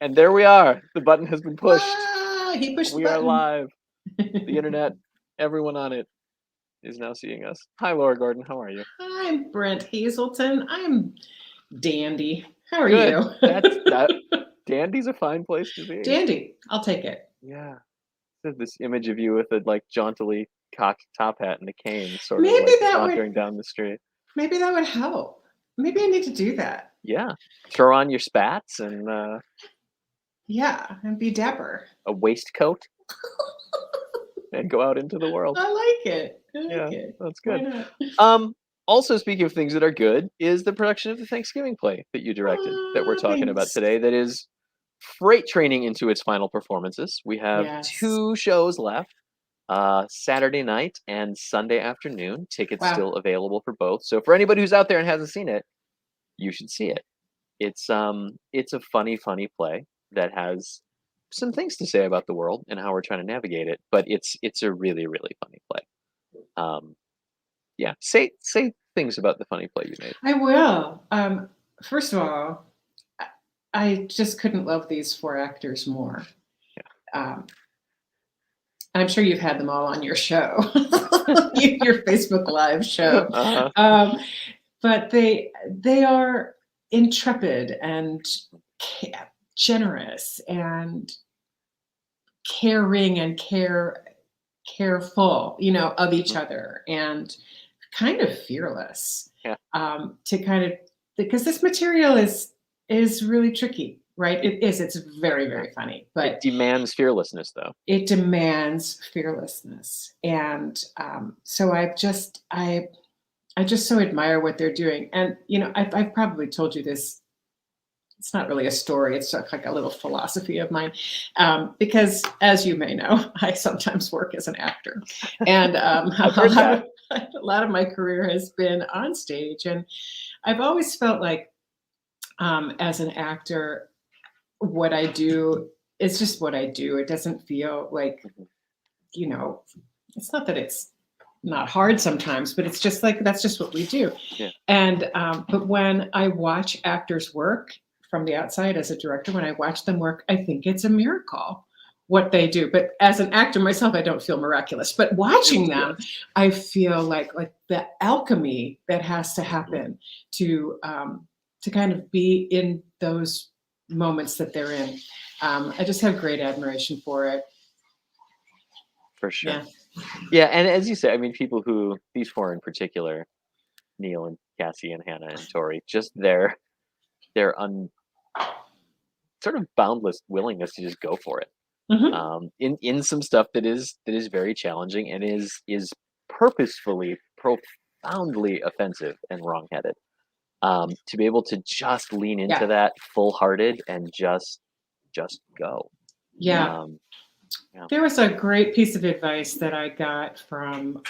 And there we are. The button has been pushed. Ah, he pushed the We are button. live. The internet, everyone on it is now seeing us. Hi, Laura Gordon. How are you? I'm Brent Hazelton. I'm dandy. How are Good. you? That. Dandy's a fine place to be. Dandy. I'll take it. Yeah. There's this image of you with a like jauntily cocked top hat and a cane, sort of Maybe like that sauntering would down the street. maybe that would help. Maybe I need to do that. Yeah. Throw on your spats and Yeah, and be dapper. a waistcoat and go out into the world. I like it. I like Yeah, it. that's Why good. not? Also speaking of things that are good, is the production of the Thanksgiving play that you directed that we're talking about Thanks. today that is freight training into its final performances. We have Yes. 2 shows left, Saturday night and Sunday afternoon. Tickets Wow. still available for both. So for anybody who's out there and hasn't seen it, you should see it. It's a funny play that has some things to say about the world and how we're trying to navigate it, but it's a really funny play. Yeah, say things about the funny play you made. I will. First of all, I just couldn't love these 4 actors more. Um, I'm sure you've had them all on your show, your Facebook Live show. Uh-huh. But they are intrepid and generous and caring and careful, of each other, and kind of fearless. Yeah. To kind of, because this material is really tricky, right? It is. It's very funny, It but demands fearlessness, though. it demands fearlessness, and so I just so admire what they're doing. And I've probably told you this. It's not really a story. It's like a little philosophy of mine, because, as you may know, I sometimes work as an actor, and a lot of my career has been on stage, and I've always felt like, as an actor, what I do is just what I do. It doesn't feel like, it's not that it's not hard sometimes, but it's just like, that's just what we do. Yeah. And but when I watch actors work from the outside as a director, when I watch them work, I think it's a miracle what they do. But as an actor myself, I don't feel miraculous. But watching them, I feel like the alchemy that has to happen to kind of be in those moments that they're in. I just have great admiration for it. For sure. Yeah. Yeah, and as you say, I mean, people who, these 4 in particular, Neil and Cassie and Hannah and Tori, just their sort of boundless willingness to just go for it. Mm-hmm. In some stuff that is very challenging and is purposefully profoundly offensive and wrongheaded. To be able to just lean into that full-hearted and just go. Yeah. There was a great piece of advice that I got from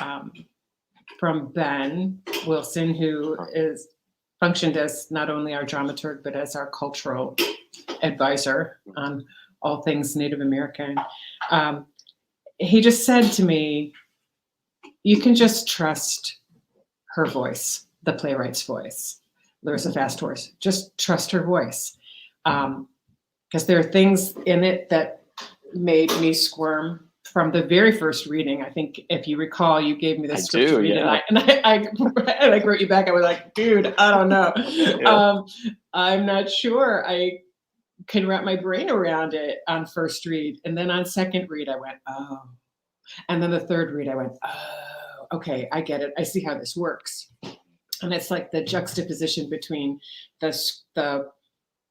Ben Wilson, who is functioned as not only our dramaturg but as our cultural advisor on all things Native American. He just said to me, "You can just trust her voice, the playwright's voice, Larissa FastHorse. Just trust her voice, because there are things in it that made me squirm from the very first reading. I think, if you recall, you gave me the script to read, and I wrote you back. I was like, dude, I don't know. I'm not sure I can wrap my brain around it on first read. And then on second read, I went, oh. And then the third read, I went, oh, okay, I get it. I see how this works. And it's like the juxtaposition between the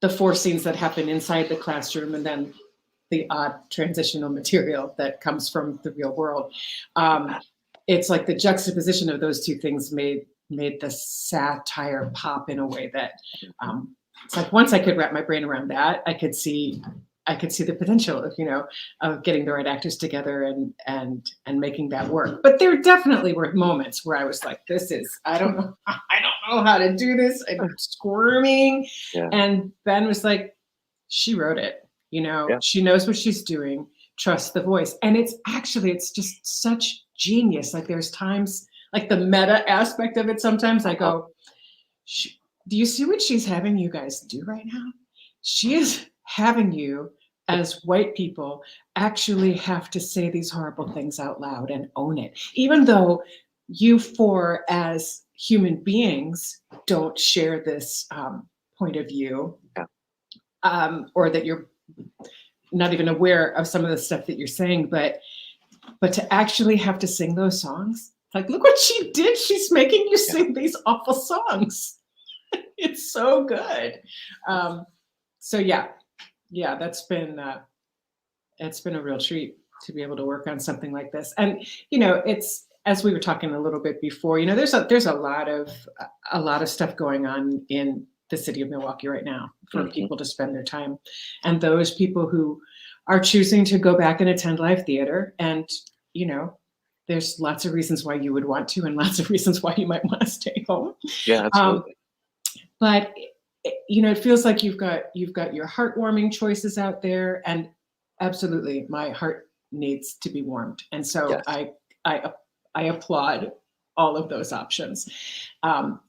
4 scenes that happen inside the classroom and then the odd transitional material that comes from the real world. It's like the juxtaposition of those 2 things made the satire pop in a way that it's like, once I could wrap my brain around that, I could see the potential of getting the right actors together and making that work. But there definitely were moments where I was like, I don't know how to do this. I'm squirming. Yeah. And Ben was like, she wrote it. She knows what she's doing. Trust the voice. And it's just such genius. Like, there's times, like the meta aspect of it, sometimes I go, do you see what she's having you guys do right now? She is having you as white people actually have to say these horrible things out loud and own it, even though you four as human beings don't share this point of view, Yeah. or that you're not even aware of some of the stuff that you're saying, but to actually have to sing those songs, like, look what she did. She's making you sing these awful songs. It's so good. So yeah, that's been it's been a real treat to be able to work on something like this. And it's, as we were talking a little bit before, there's a lot of stuff going on in the city of Milwaukee right now for people to spend their time, and those people who are choosing to go back and attend live theater. And there's lots of reasons why you would want to, and lots of reasons why you might want to stay home. Yeah, absolutely. But it feels like you've got your heartwarming choices out there, and absolutely, my heart needs to be warmed, and so Yes. I applaud all of those options.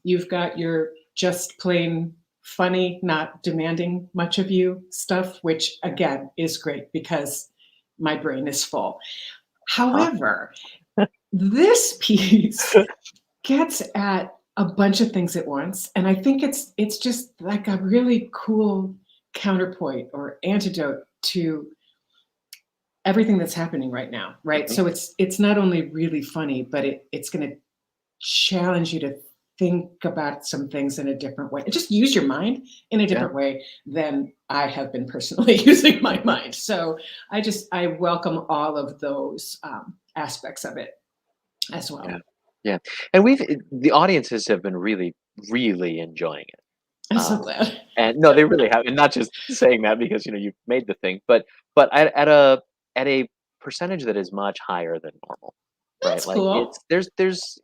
You've got your just plain funny, not demanding much of you stuff, which again is great because my brain is full. However, this piece gets at a bunch of things at once, and I think it's just like a really cool counterpoint or antidote to everything that's happening right now, right? So it's not only really funny, but it's going to challenge you to think about some things in a different way, and just use your mind in a different way than I have been personally using my mind. So I welcome all of those aspects of it as well. Yeah. And the audiences have been really, really enjoying it. I'm so glad. And no, they really have, and not just saying that because you've made the thing, but at a percentage that is much higher than normal, right? That's Like cool. there's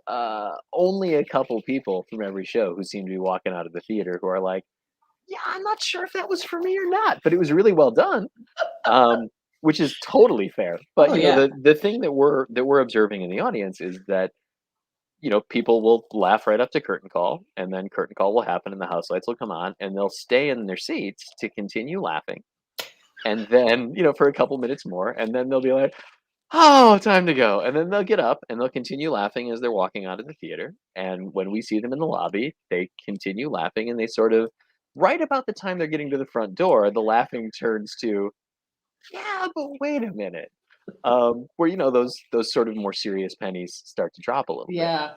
only a couple people from every show who seem to be walking out of the theater who are like, yeah, I'm not sure if that was for me or not, but it was really well done, which is totally fair. But Oh yeah. the thing that we're observing in the audience is that people will laugh right up to curtain call, and then curtain call will happen and the house lights will come on, and they'll stay in their seats to continue laughing. And then, for a couple minutes more, and then they'll be like, oh, time to go. And then they'll get up and they'll continue laughing as they're walking out of the theater. And when we see them in the lobby, they continue laughing, and they sort of, right about the time they're getting to the front door, the laughing turns to, yeah, but wait a minute. Where those sort of more serious pennies start to drop a little bit, Yeah.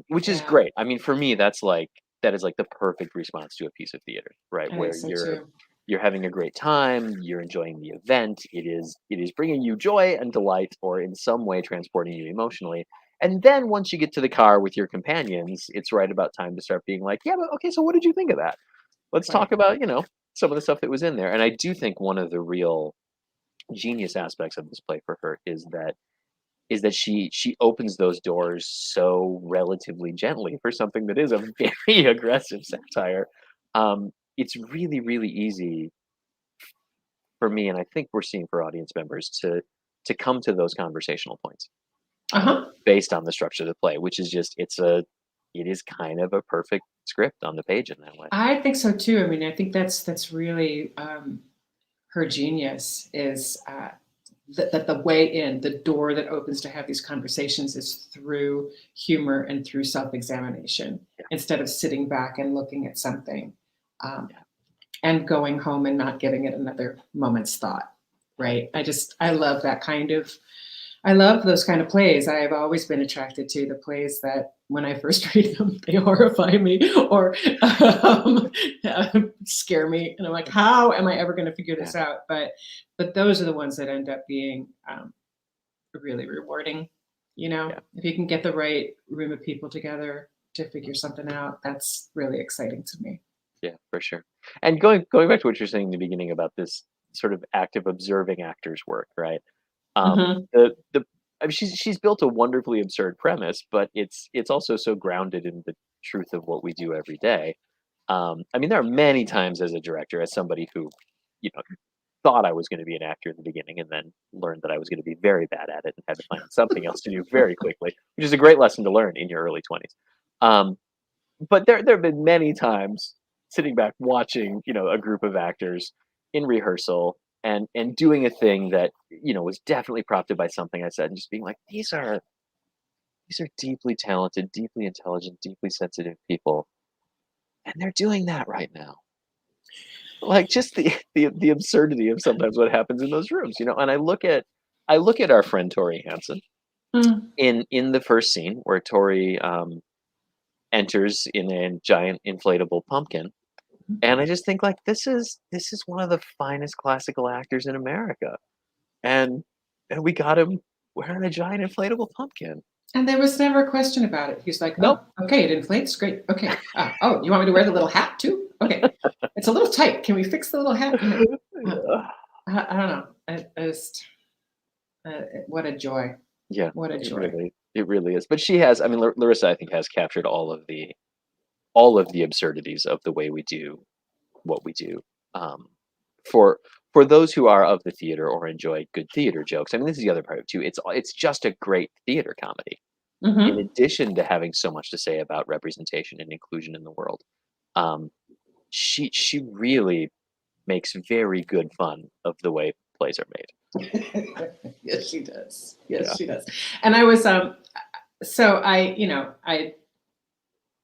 which is Yeah. great. I mean, for me, that is like the perfect response to a piece of theater, right? I Where think so too. you're having a great time, you're enjoying the event, it is bringing you joy and delight, or in some way transporting you emotionally. And then once you get to the car with your companions, it's right about time to start being like, yeah, but okay, so what did you think of that? Let's Right. talk about some of the stuff that was in there. And I do think one of the real genius aspects of this play for her is that she opens those doors so relatively gently for something that is a very aggressive satire. It's really, really easy for me, and I think we're seeing for audience members to come to those conversational points Uh-huh. based on the structure of the play, which is just it is kind of a perfect script on the page in that way. I think so too. I mean, I think that's really her genius is that the way in, the door that opens to have these conversations is through humor and through self-examination, Yeah, instead of sitting back and looking at something, um, yeah, and going home and not giving it another moment's thought. yeah, Right. I love that kind of, I love those kind of plays. I have always been attracted to the plays that, when I first read them, they horrify me or um, scare me, and I'm like, how am I ever going to figure yeah, this out? But those are the ones that end up being really rewarding. yeah. If you can get the right room of people together to figure something out, that's really exciting to me. Yeah, for sure. And going back to what you're saying in the beginning about this sort of active observing actors work, right? Hmm. The I mean, she's built a wonderfully absurd premise, but it's also so grounded in the truth of what we do every day. I mean, there are many times as a director, as somebody who, you know, thought I was going to be an actor in the beginning, and then learned that I was going to be very bad at it and had to find something else to do very quickly, which is a great lesson to learn in your early 20s. Um, but there have been many times sitting back watching, a group of actors in rehearsal and doing a thing that, was definitely prompted by something I said, and just being like, these are deeply talented, deeply intelligent, deeply sensitive people, and they're doing that right now. Like, just the absurdity of sometimes what happens in those rooms, and I look at our friend Tori Hansen Mm. in the first scene where Tori enters in a giant inflatable pumpkin, and I just think, like, this is one of the finest classical actors in America, and we got him wearing a giant inflatable pumpkin. And there was never a question about it. He's like, Nope. "Oh, okay, it inflates. Great. Okay. Oh, you want me to wear the little hat too? Okay. It's a little tight. Can we fix the little hat?" Uh, Yeah. I don't know. I just, what a joy. Yeah, What a joy. it really is. But she has, I mean, Larissa, I think, has captured all of the absurdities of the way we do what we do. Um, for for those who are of the theater or enjoy good theater jokes, I mean, this is the other part of it too. It's just a great theater comedy. In Hmm. addition to having so much to say about representation and inclusion in the world, um, she really makes very good fun of the way plays are made. Yes, she does. Yeah, Yes, she does. And I was so I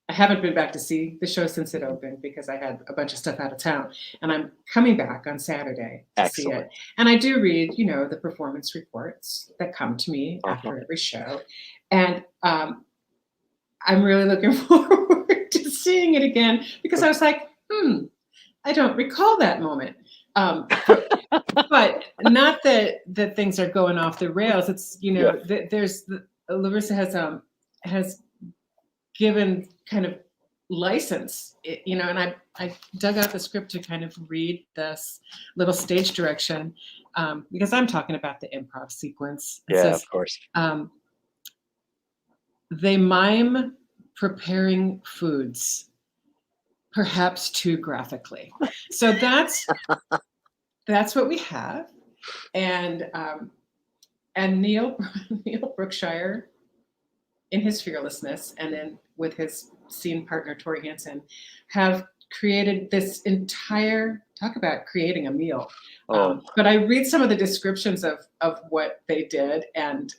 haven't been back to see the show since it opened because I had a bunch of stuff out of town. And I'm coming back on Saturday to see excellent. it. And I do read, the performance reports that come to me Uh-huh. after every show. And I'm really looking forward to seeing it again because I was like, I don't recall that moment. But not that things are going off the rails. It's Yeah. Larissa has given kind of license, and I dug out the script to kind of read this little stage direction, because I'm talking about the improv sequence. It Yeah, of says, course. they mime preparing foods, perhaps too graphically. So that's what we have. And Neil Neil Brookshire, in his fearlessness, and then with his scene partner Tori Hansen, have created this entire talk about creating a meal. Oh, But I read some of the descriptions of what they did, and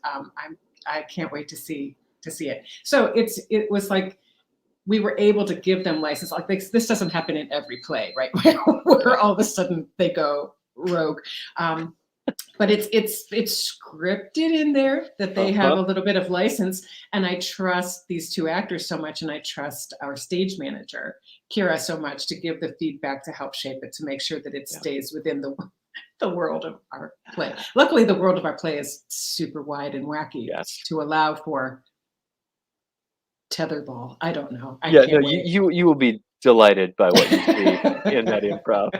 I can't wait to see it. So it was like we were able to give them license. Like this doesn't happen in every play, right? Where all of a sudden they go rogue. But it's scripted in there that they have uh-huh. a little bit of license, and I trust these two actors so much, and I trust our stage manager Kira so much to give the feedback to help shape it, to make sure that it Yeah. stays within the world of our play. Luckily, the world of our play is super wide and wacky Yes. to allow for tetherball. I don't know. I Yeah, no, can't wait. you will be delighted by what you see in that improv.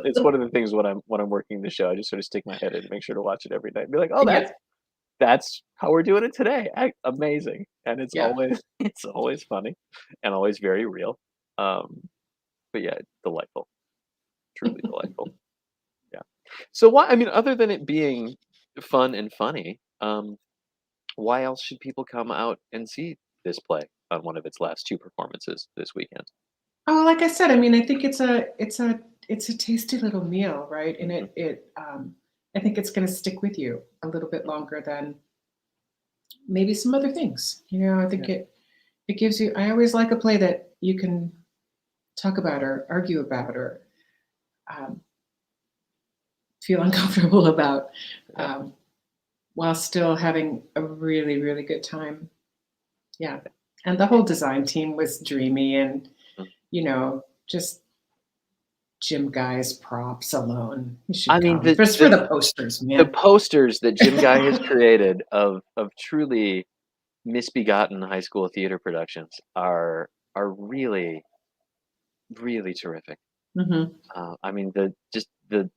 It's one of the things when I'm working the show, I just sort of stick my head in and make sure to watch it every night and be like, oh, Yeah, that's how we're doing it today. Amazing, and it's yeah. always it's always funny and always very real. But yeah, delightful, truly delightful. Yeah. So why? I mean, other than it being fun and funny, why else should people come out and see this play on one of its last two performances this weekend? Oh, like I said, I mean, I think it's a tasty little meal, right? And Mhm. I think it's going to stick with you a little bit longer than maybe some other things. I Yeah. think it gives you. I always like a play that you can talk about or argue about or um, feel uncomfortable about, Yeah. um, while still having a really really good time. Yeah, and the whole design team was dreamy, and Mm. just Jim Guy's props alone. You I should mean, come just for the posters, the man. posters that Jim Guy has created of truly misbegotten high school theater productions are really, really terrific. Hmm. I mean, the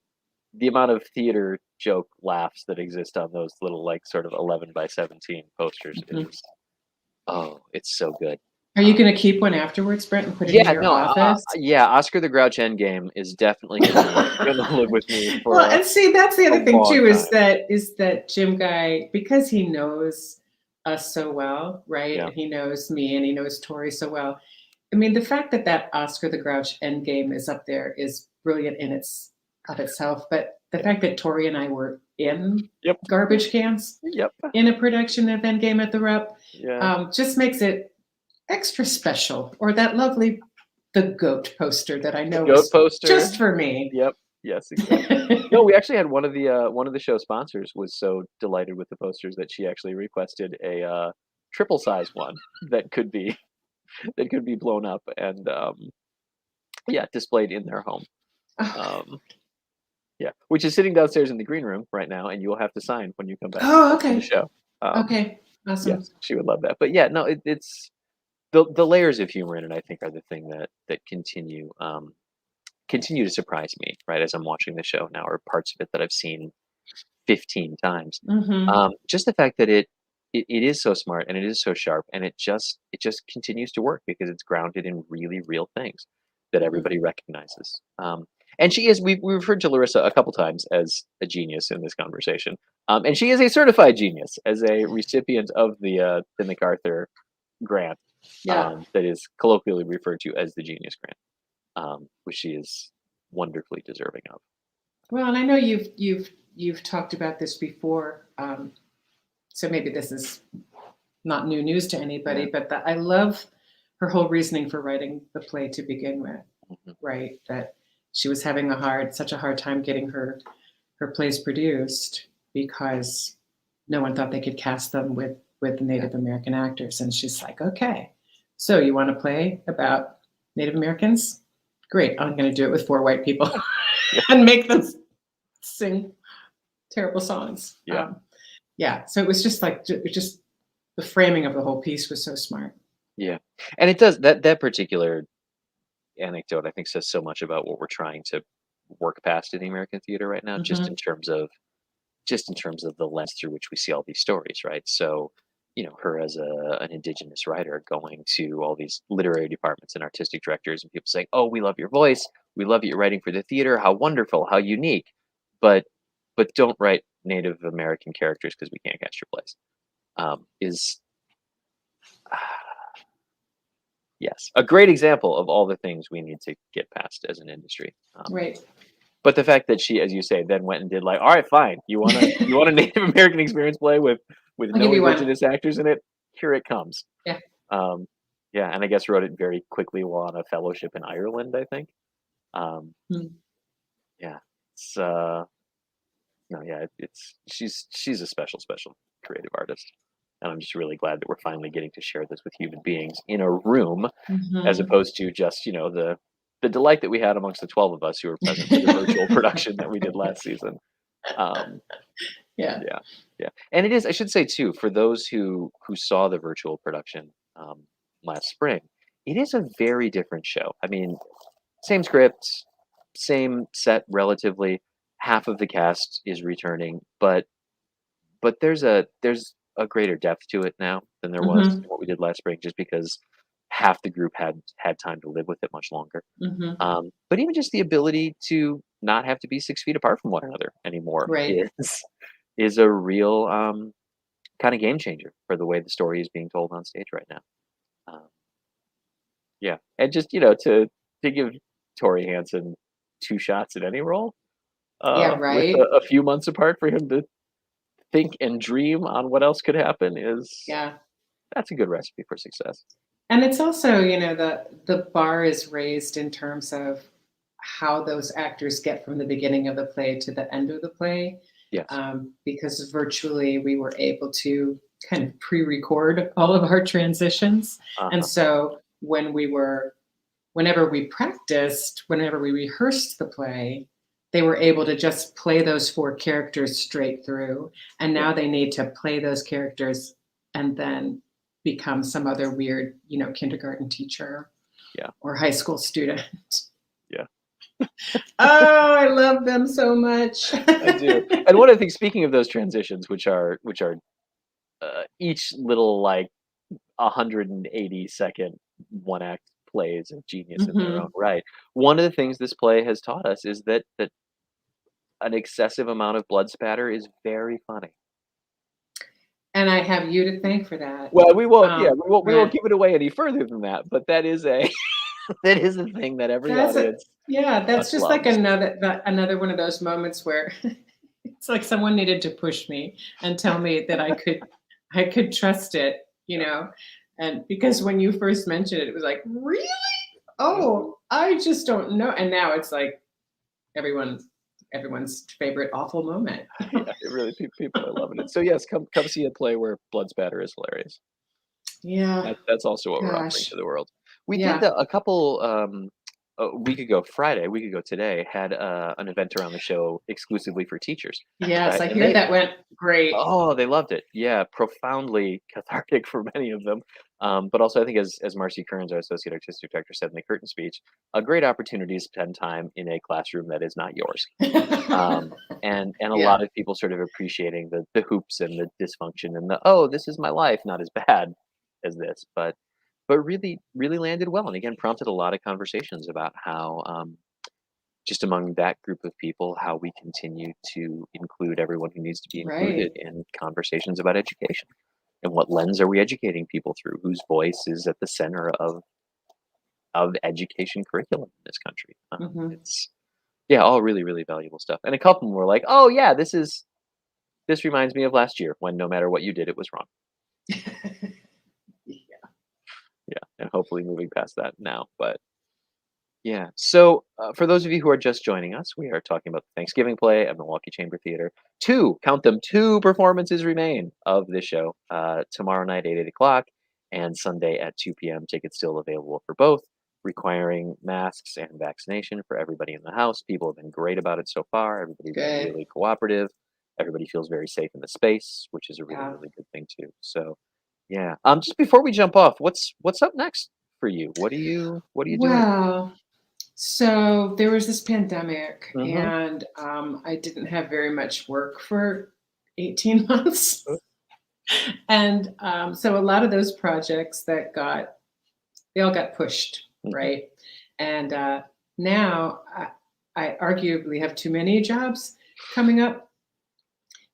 amount of theater joke laughs that exist on those little, like, sort of 11 by 17 posters Hmm. is, oh, it's so good. Are you Um, going to keep one afterwards, Brent, and put it in yeah, your no, office? yeah, Oscar the Grouch Endgame is definitely gonna live with me for Well, and see, that's the a other thing long too, time. is that Jim Guy, because he knows us so well, right? Yeah, And he knows me and he knows Tori so well. I mean, the fact that Oscar the Grouch Endgame is up there is brilliant in its of itself. But the fact that Tori and I were in Yep. garbage cans Yep. in a production of Endgame at the Rep Yeah. just makes it extra special. Or that lovely the goat poster that I know Goat was poster. just for me. Yep. Yes, exactly. No, we actually had one of the show sponsors was so delighted with the posters that she actually requested a triple size one that could be blown up and yeah, displayed in their home. Um, yeah, which is sitting downstairs in the green room right now, and you will have to sign when you come back Oh, to the okay. show. Okay. Awesome. Yes, she would love that. But yeah, no, it's the layers of humor in it. I think are the thing that continue to surprise me. Right as I'm watching the show now, or parts of it that I've seen 15 times. Hmm. Just the fact that it is so smart and it is so sharp and it just continues to work because it's grounded in really real things that everybody recognizes. And she is we've referred to Larissa a couple times as a genius in this conversation. And she is a certified genius as a recipient of the MacArthur grant Yeah. that is colloquially referred to as the Genius Grant, which she is wonderfully deserving of. Well, and I know you've talked about this before, so maybe this is not new news to anybody, Yeah. but I love her whole reasoning for writing the play to begin with. Mhm. Right, that she was having such a hard time getting her plays produced because no one thought they could cast them with Native American actors, and she's like, okay, so you want to play about Native Americans? Great, I'm going to do it with 4 white people and make them sing terrible songs. Yeah. Yeah. So it was just like just the framing of the whole piece was so smart. Yeah, and it does that particular anecdote, I think, says so much about what we're trying to work past in the American theater right now, Hmm. just in terms of the lens through which we see all these stories, right? So, her as an indigenous writer going to all these literary departments and artistic directors and people saying, "Oh, we love your voice. We love that you're writing for the theater. How wonderful, how unique." But don't write Native American characters because we can't cast your plays. Is Yes, a great example of all the things we need to get past as an industry. Right. But the fact that she, as you say, then went and did like, all right, fine, you want a Native American experience play with I'll no give you one. indigenous actors in it? Here it comes. Yeah. Um, yeah, and I guess wrote it very quickly while on a fellowship in Ireland, I think. Um, Hmm. yeah, it's no, yeah, she's a special creative artist, and I'm just really glad that we're finally getting to share this with human beings in a room as Mhm. opposed to just the delight that we had amongst the 12 of us who were present for the virtual production that we did last season. Um, Yeah. yeah, yeah, and it is. I should say too, for those who saw the virtual production last spring, it is a very different show. I mean, same script, same set, relatively. Half of the cast is returning, but there's a greater depth to it now than there was Mhm. in what we did last spring, just because half the group had time to live with it much longer. Mhm. But even just the ability to not have to be 6 feet apart from one another anymore Right. is a real kind of game changer for the way the story is being told on stage right now. Um, yeah, and just to give Tori Hansen 2 shots at any role, Yeah, with right? a few months apart for him to think and dream on what else could happen is Yeah. that's a good recipe for success. And it's also, the bar is raised in terms of how those actors get from the beginning of the play to the end of the play, Yes. because virtually we were able to kind of pre-record all of our transitions. And Uh-huh. so whenever we practiced, whenever we rehearsed the play, they were able to just play those 4 characters straight through. And Yeah. now they need to play those characters and then become some other weird, kindergarten teacher Yeah. or high school student. Yeah. Oh, I love them so much. I do. And one of the things, speaking of those transitions, which are each little like 180-second one act plays of genius in their own Mhm. right. One of the things this play has taught us is that an excessive amount of blood spatter is very funny. And I have you to thank for that, Well, we won't. Yeah, we won't Brent. give it away any further than that. But that is a That is the thing that every That's a audience yeah, that's just like loves. another one of those moments where it's like someone needed to push me and tell me that I could trust it, you know? And because when you first mentioned it, it was like, "Really? Mhm. Oh, I just don't know." And now it's like everyone everyone's favorite awful moment. Yeah, it really people are loving it. So yes, come see a play where blood spatter is hilarious. Yeah, That's also what we're offering gosh. to the world. We did Yeah. a couple a week ago Friday, a week ago today, had an event around the show exclusively for teachers, Yes, right? I And hear that went great. oh, they loved it. Yeah, profoundly cathartic for many of them. But also, I think as Marcy Kearns, our associate artistic director, said in the curtain speech, a great opportunity to spend time in a classroom that is not yours. And a Yeah, lot of people sort of appreciating the hoops and the dysfunction and the oh, this is my life, not as bad as this, but really landed well. And again, prompted a lot of conversations about how just among that group of people, how we continue to include everyone who needs to be included right. in conversations about education. And what lens are we educating people through? Whose voice is at the center of education curriculum in this country? Mhm. It's yeah, all really valuable stuff. And a couple were like, "Oh yeah, this reminds me of last year when no matter what you did, it was wrong." Yeah. Yeah, and hopefully moving past that now. But yeah. So, for those of you who are just joining us, we are talking about the Thanksgiving play at Milwaukee Chamber Theater. Two, count them, two performances remain of this show. Tomorrow night at 8 o'clock and Sunday at 2 p.m. Tickets still available for both, requiring masks and vaccination for everybody in the house. People have been great about it so far. Everybody's been Good. really cooperative. Everybody feels very safe in the space, which is a Yeah. really good thing too. So, yeah. Just before we jump off, what's up next for you? What are you doing? Well, so there was this pandemic, Mhm. and I didn't have very much work for 18 months. And so a lot of those projects they all got pushed, Mhm. right? And now I arguably have too many jobs coming up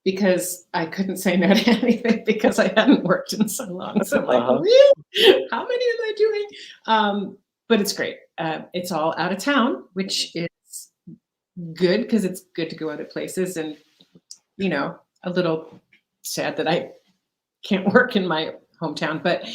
because I couldn't say no to anything because I hadn't worked in so long. So I'm like, Uh-huh. really? How many am I doing? But it's great. It's all out of town, Mhm. which is good because it's good to go other places, and a little sad that I can't work in my hometown. But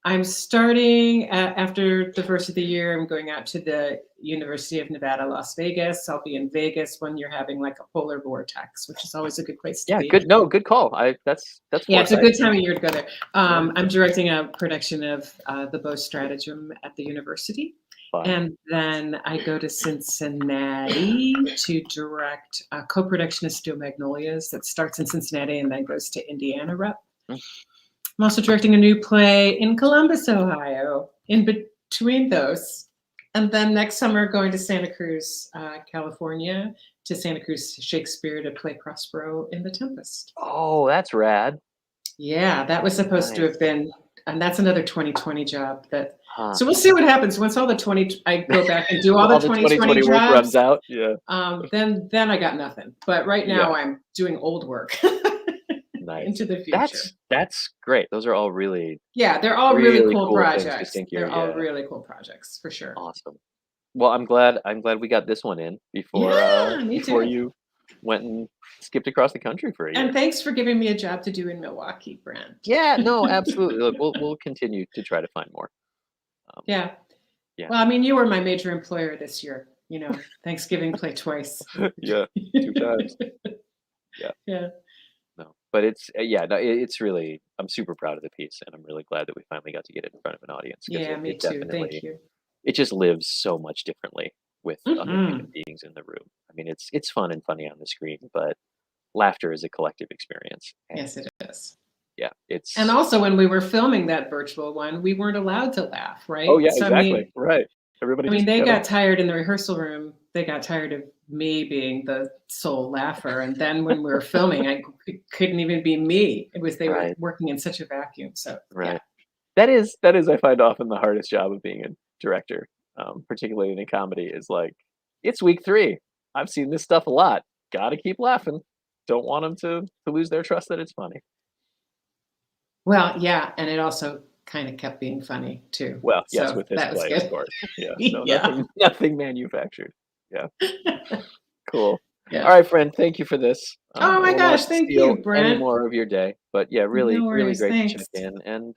I'm starting after the first of the year. I'm going out to the University of Nevada, Las Vegas. I'll be in Vegas when you're having like a polar vortex, which is always a good place to Yeah, be. good no, good call. That's Yeah, it's a foresight. good time of year to go there. Yeah, I'm directing a production of The Beau Stratagem at the university. fun. And then I go to Cincinnati to direct a co-production of Steel Magnolias that starts in Cincinnati and then goes to Indiana Rep. Mm, I'm also directing a new play in Columbus, Ohio, in between those. And then next summer, going to Santa Cruz, California, to Santa Cruz Shakespeare to play Prospero in The Tempest. oh, that's rad. Yeah, that was supposed to have Nice. been, and that's another 2020 job. Huh. So we'll see what happens once all the 20. I go back and do all the All the 2020 2020 work runs jobs. out. Yeah. Then I got nothing. But right Yeah, now I'm doing old work nice. into the future. That's great. Those are all really, Yeah, they're all really really cool cool things to projects. sink your They're all yeah, really cool projects for sure. awesome. Well, I'm glad we got this one in Yeah, me before too. you went and skipped across the country for a And year. thanks for giving me a job to do in Milwaukee, Brent. Yeah, no, absolutely. Look, we'll continue to try to find more. Um, Yeah. yeah. Well, I mean, you were my major employer this year. Thanksgiving play twice. Yeah, 2 times. Yeah. Yeah. No, but it's yeah, no, it's really I'm super proud of the piece, and I'm really glad that we finally got to get it in front of an audience because Yeah, me it too. Thank definitely you. it just lives so much differently with other human Mhm. beings in the room. I mean, it's fun and funny on the screen, but laughter is a collective experience, and Yes, it is. yeah, And it's also, when we were filming that virtual one, we weren't allowed to laugh, oh right? yeah, So, exactly, right. Everybody just they kind of got tired in the rehearsal room. They got tired of me being the sole laugher. And then when we were filming, couldn't even be me. They were right, working in such a vacuum. So, yeah. right. That is I find often the hardest job of being a director, particularly in a comedy, is like it's week 3. I've seen this stuff a lot. Got to keep laughing. Don't want them to lose their trust that it's funny. Well, yeah. And it also kind of kept being funny too. Well, yes, So with his that was play, of good. course. Yeah. No, Yeah. nothing manufactured. Yeah. Cool. Yeah. All right, friend. Thank you for this. Oh I my don't want gosh, to thank steal you, any Brent. more of your day, but yeah, really, No really worries. great to Thanks. check in, and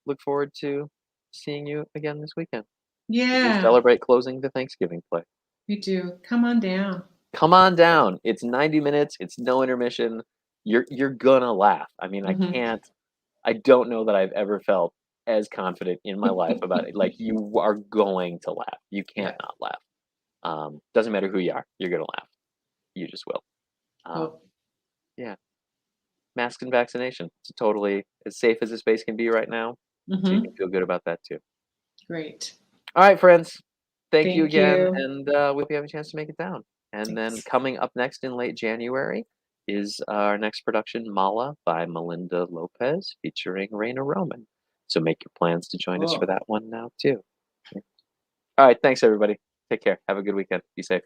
look forward to seeing you again this weekend as we Yeah, celebrate closing the Thanksgiving play. we do. Come on down. Come on down. It's 90 minutes. It's no intermission. You're gonna laugh. I mean, Mhm. I don't know that I've ever felt as confident in my life about it. Like you are going to laugh. You can't Yeah, not laugh. Doesn't matter who you are. You're gonna laugh. You just will. Um, cool. yeah. Mask and vaccination. It's totally as safe as the space can be right now. So you can Mhm. feel good about that too. Great. All right, friends. Thank you Thank again, you. and we hope you have a chance to make it down. And then Thanks. coming up next in late January is our next production, Mala by Melinda Lopez, featuring Raina Roman. So make your plans to join us for Cool. that one now too. All right, thanks everybody. Take care. Have a good weekend. Be safe.